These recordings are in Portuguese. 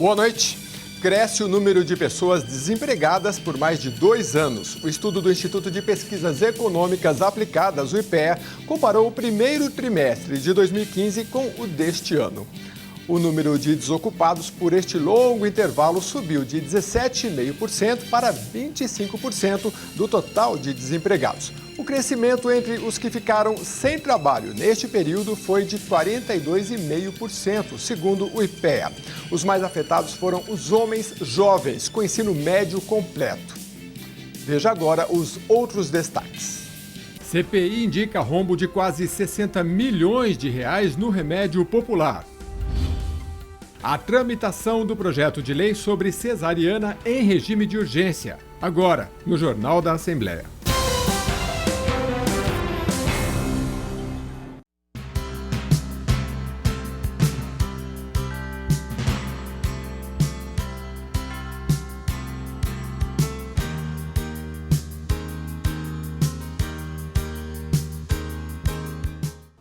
Boa noite. Cresce o número de pessoas desempregadas por mais de 2 anos. O estudo do Instituto de Pesquisas Econômicas Aplicadas, o IPEA, comparou o primeiro trimestre de 2015 com o deste ano. O número de desocupados por este longo intervalo subiu de 17,5% para 25% do total de desempregados. O crescimento entre os que ficaram sem trabalho neste período foi de 42,5%, segundo o IPEA. Os mais afetados foram os homens jovens com ensino médio completo. Veja agora os outros destaques. CPI indica rombo de quase 60 milhões de reais no remédio popular. A tramitação do projeto de lei sobre cesariana em regime de urgência. Agora, no Jornal da Assembleia.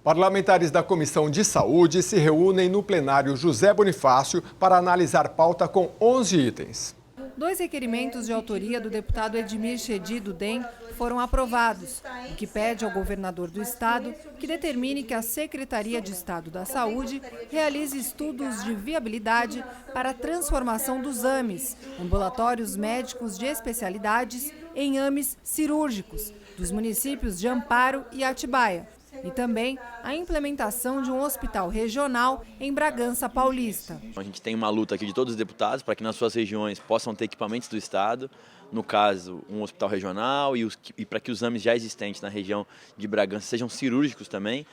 Parlamentares da Comissão de Saúde se reúnem no plenário José Bonifácio para analisar pauta com 11 itens. 2 requerimentos de autoria do deputado Edmir Chedi, do DEM, foram aprovados, o que pede ao governador do estado que determine que a Secretaria de Estado da Saúde realize estudos de viabilidade para a transformação dos AMEs, ambulatórios médicos de especialidades, em AMEs cirúrgicos, dos municípios de Amparo e Atibaia. E também a implementação de um hospital regional em Bragança Paulista. A gente tem uma luta aqui de todos os deputados para que nas suas regiões possam ter equipamentos do Estado, no caso, um hospital regional e para que os AMEs já existentes na região de Bragança sejam cirúrgicos também,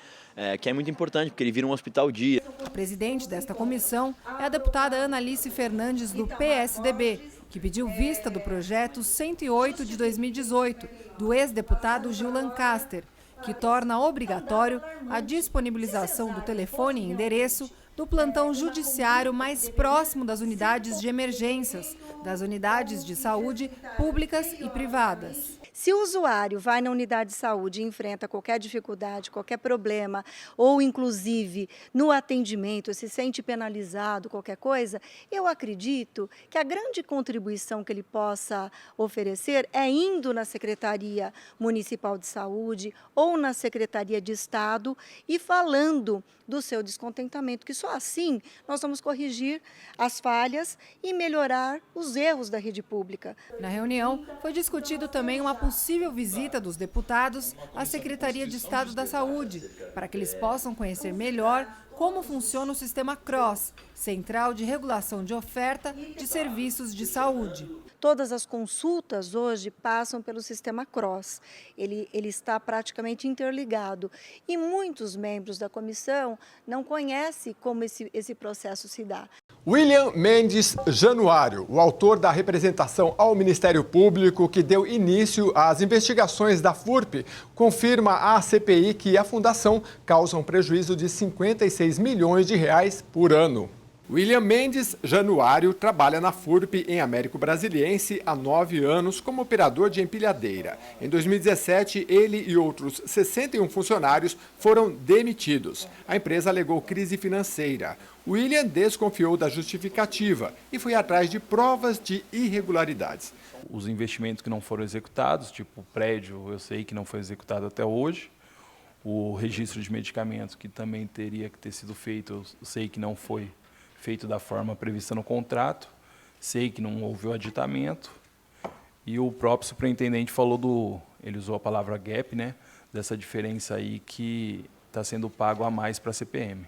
que é muito importante, porque ele vira um hospital dia. A presidente desta comissão é a deputada Analice Fernandes, do PSDB, que pediu vista do projeto 108 de 2018, do ex-deputado Gil Lancaster, que torna obrigatório a disponibilização do telefone e endereço do plantão judiciário mais próximo das unidades de emergências, das unidades de saúde públicas e privadas. Se o usuário vai na unidade de saúde e enfrenta qualquer dificuldade, qualquer problema, ou inclusive no atendimento se sente penalizado, qualquer coisa, eu acredito que a grande contribuição que ele possa oferecer é indo na Secretaria Municipal de Saúde ou na Secretaria de Estado e falando do seu descontentamento, que só assim nós vamos corrigir as falhas e melhorar os erros da rede pública. Na reunião, foi discutido também uma possível visita dos deputados à Secretaria de Estado da Saúde, para que eles possam conhecer melhor como funciona o sistema CROSS, Central de Regulação de Oferta de Serviços de Saúde. Todas as consultas hoje passam pelo sistema CROSS. Ele está praticamente interligado e muitos membros da comissão não conhecem como esse processo se dá. William Mendes Januário, o autor da representação ao Ministério Público que deu início às investigações da FURP, confirma à CPI que a fundação causa um prejuízo de 56 milhões de reais por ano. William Mendes Januário trabalha na FURP em Américo Brasiliense há 9 anos como operador de empilhadeira. Em 2017, ele e outros 61 funcionários foram demitidos. A empresa alegou crise financeira. William desconfiou da justificativa e foi atrás de provas de irregularidades. Os investimentos que não foram executados, tipo o prédio, eu sei que não foi executado até hoje. O registro de medicamentos, que também teria que ter sido feito, eu sei que não foi feito da forma prevista no contrato, sei que não houve o aditamento, e o próprio superintendente falou ele usou a palavra gap, né, dessa diferença aí que está sendo pago a mais para a CPM.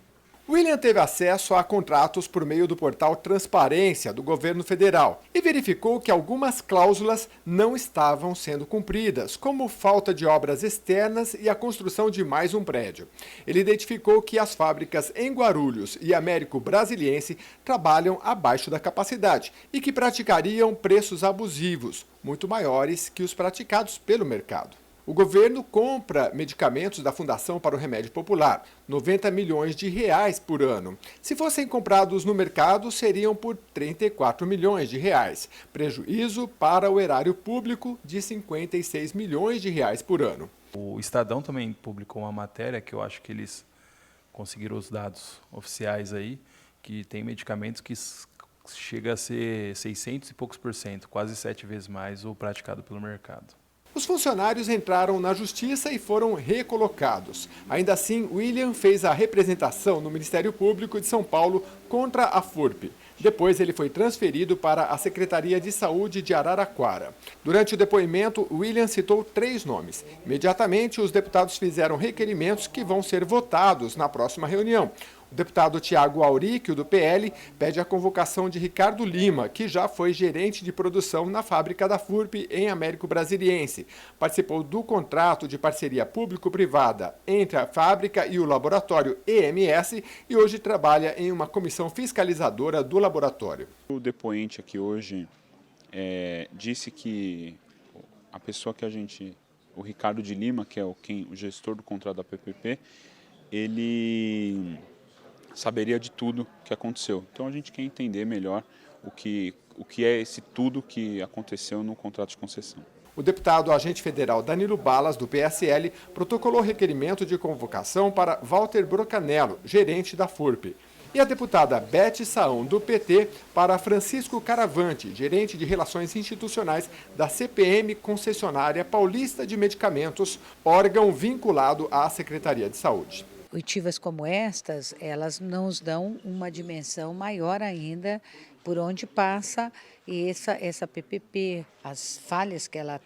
William teve acesso a contratos por meio do portal Transparência do governo federal e verificou que algumas cláusulas não estavam sendo cumpridas, como falta de obras externas e a construção de mais um prédio. Ele identificou que as fábricas em Guarulhos e Américo Brasiliense trabalham abaixo da capacidade e que praticariam preços abusivos, muito maiores que os praticados pelo mercado. O governo compra medicamentos da Fundação para o Remédio Popular, 90 milhões de reais por ano. Se fossem comprados no mercado, seriam por 34 milhões de reais. Prejuízo para o erário público de 56 milhões de reais por ano. O Estadão também publicou uma matéria que eu acho que eles conseguiram os dados oficiais aí, que tem medicamentos que chega a ser 600 e poucos %, quase 7 vezes mais o praticado pelo mercado. Os funcionários entraram na justiça e foram recolocados. Ainda assim, William fez a representação no Ministério Público de São Paulo contra a FURP. Depois, ele foi transferido para a Secretaria de Saúde de Araraquara. Durante o depoimento, William citou 3 nomes. Imediatamente, os deputados fizeram requerimentos que vão ser votados na próxima reunião. O deputado Tiago Auríquio, do PL, pede a convocação de Ricardo Lima, que já foi gerente de produção na fábrica da FURP em Américo Brasiliense. Participou do contrato de parceria público-privada entre a fábrica e o laboratório EMS e hoje trabalha em uma comissão fiscalizadora do laboratório. O depoente aqui hoje disse que a pessoa que o Ricardo de Lima, que é o gestor do contrato da PPP, ele saberia de tudo que aconteceu. Então a gente quer entender melhor o que é esse tudo que aconteceu no contrato de concessão. O deputado agente federal Danilo Balas, do PSL, protocolou requerimento de convocação para Walter Brocanello, gerente da FURP. E a deputada Beth Saão, do PT, para Francisco Caravante, gerente de Relações Institucionais da CPM Concessionária Paulista de Medicamentos, órgão vinculado à Secretaria de Saúde. Oitivas como estas, elas nos dão uma dimensão maior ainda por onde passa essa PPP, as falhas que ela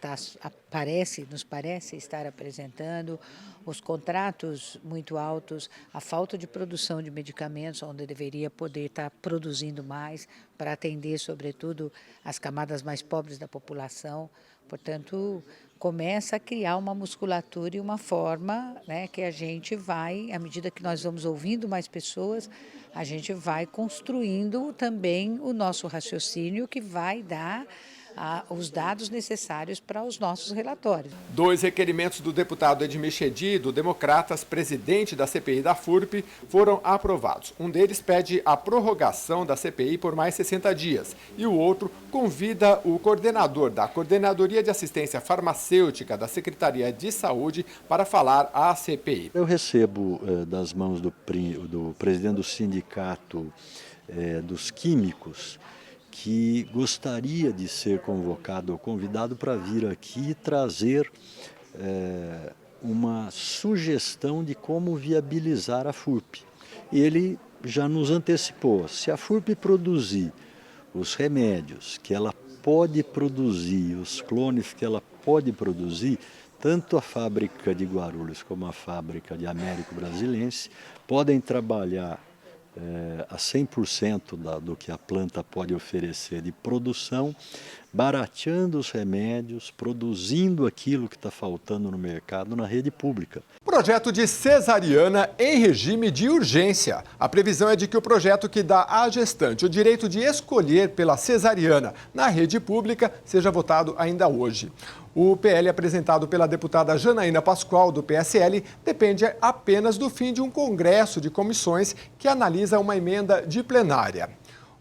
nos parece estar apresentando, os contratos muito altos, a falta de produção de medicamentos, onde deveria poder estar produzindo mais para atender, sobretudo, as camadas mais pobres da população. Portanto, começa a criar uma musculatura e uma forma, né, que a gente vai, à medida que nós vamos ouvindo mais pessoas, a gente vai construindo também o nosso raciocínio que vai dar os dados necessários para os nossos relatórios. 2 requerimentos do deputado Edmir Chedid, do Democratas, presidente da CPI da FURP, foram aprovados. Um deles pede a prorrogação da CPI por mais 60 dias e o outro convida o coordenador da Coordenadoria de Assistência Farmacêutica da Secretaria de Saúde para falar à CPI. Eu recebo das mãos do presidente do sindicato dos químicos que gostaria de ser convocado ou convidado para vir aqui e trazer uma sugestão de como viabilizar a FURP. E ele já nos antecipou, se a FURP produzir os remédios que ela pode produzir, os clones que ela pode produzir, tanto a fábrica de Guarulhos como a fábrica de Américo Brasiliense podem trabalhar a 100% do que a planta pode oferecer de produção, barateando os remédios, produzindo aquilo que está faltando no mercado na rede pública. Projeto de cesariana em regime de urgência. A previsão é de que o projeto que dá à gestante o direito de escolher pela cesariana na rede pública seja votado ainda hoje. O PL apresentado pela deputada Janaína Pascoal, do PSL, depende apenas do fim de um congresso de comissões que analisa uma emenda de plenária.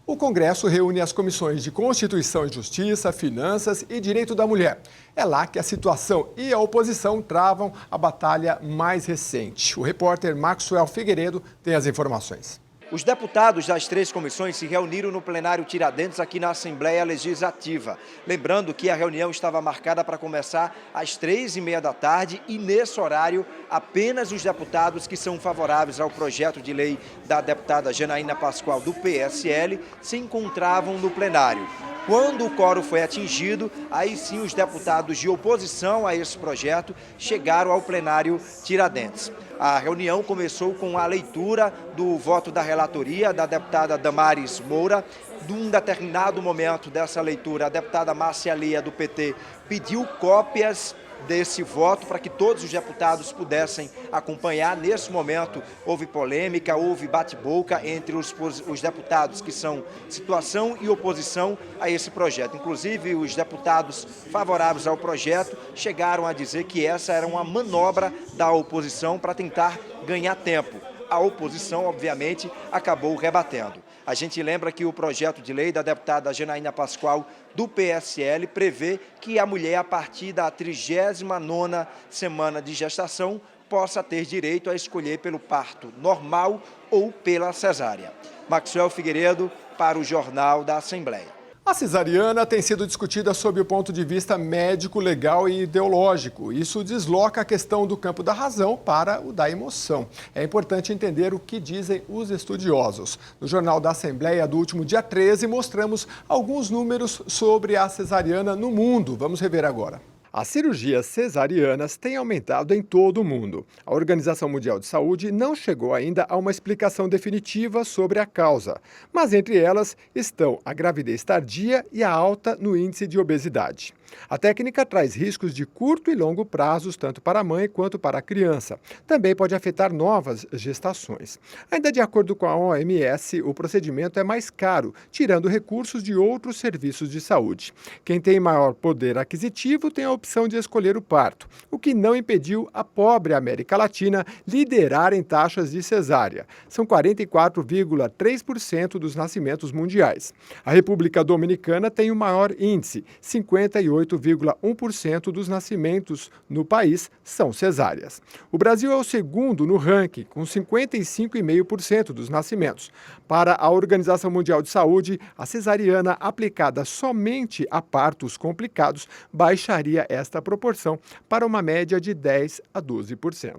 O Congresso reúne as comissões de Constituição e Justiça, Finanças e Direito da Mulher. É lá que a situação e a oposição travam a batalha mais recente. O repórter Maxwell Figueiredo tem as informações. Os deputados das 3 comissões se reuniram no plenário Tiradentes aqui na Assembleia Legislativa. Lembrando que a reunião estava marcada para começar às 3h30 da tarde e nesse horário apenas os deputados que são favoráveis ao projeto de lei da deputada Janaína Pascoal do PSL se encontravam no plenário. Quando o quórum foi atingido, aí sim os deputados de oposição a esse projeto chegaram ao plenário Tiradentes. A reunião começou com a leitura do voto da relatoria da deputada Damares Moura. De um determinado momento dessa leitura, a deputada Márcia Lia, do PT, pediu cópias desse voto para que todos os deputados pudessem acompanhar. Nesse momento houve polêmica, houve bate-boca entre os deputados que são situação e oposição a esse projeto. Inclusive os deputados favoráveis ao projeto chegaram a dizer que essa era uma manobra da oposição para tentar ganhar tempo. A oposição, obviamente, acabou rebatendo. A gente lembra que o projeto de lei da deputada Janaína Pascoal, do PSL, prevê que a mulher, a partir da 39ª semana de gestação, possa ter direito a escolher pelo parto normal ou pela cesárea. Maxwell Figueiredo, para o Jornal da Assembleia. A cesariana tem sido discutida sob o ponto de vista médico, legal e ideológico. Isso desloca a questão do campo da razão para o da emoção. É importante entender o que dizem os estudiosos. No Jornal da Assembleia do último dia 13, mostramos alguns números sobre a cesariana no mundo. Vamos rever agora. As cirurgias cesarianas têm aumentado em todo o mundo. A Organização Mundial de Saúde não chegou ainda a uma explicação definitiva sobre a causa, mas entre elas estão a gravidez tardia e a alta no índice de obesidade. A técnica traz riscos de curto e longo prazos, tanto para a mãe quanto para a criança. Também pode afetar novas gestações. Ainda de acordo com a OMS, o procedimento é mais caro, tirando recursos de outros serviços de saúde. Quem tem maior poder aquisitivo tem a opção de escolher o parto, o que não impediu a pobre América Latina liderar em taxas de cesárea. São 44,3% dos nascimentos mundiais. A República Dominicana tem o maior índice, 58,1% dos nascimentos no país são cesáreas. O Brasil é o segundo no ranking, com 55,5% dos nascimentos. Para a Organização Mundial de Saúde, a cesariana aplicada somente a partos complicados baixaria esta proporção para uma média de 10 a 12%.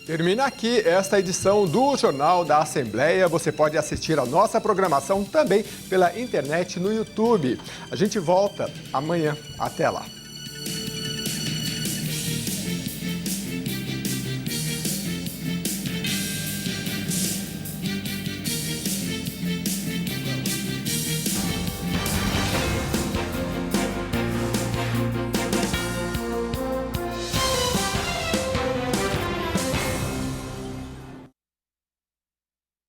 Termina aqui esta edição do Jornal da Assembleia. Você pode assistir a nossa programação também pela internet no YouTube. A gente volta amanhã. Até lá.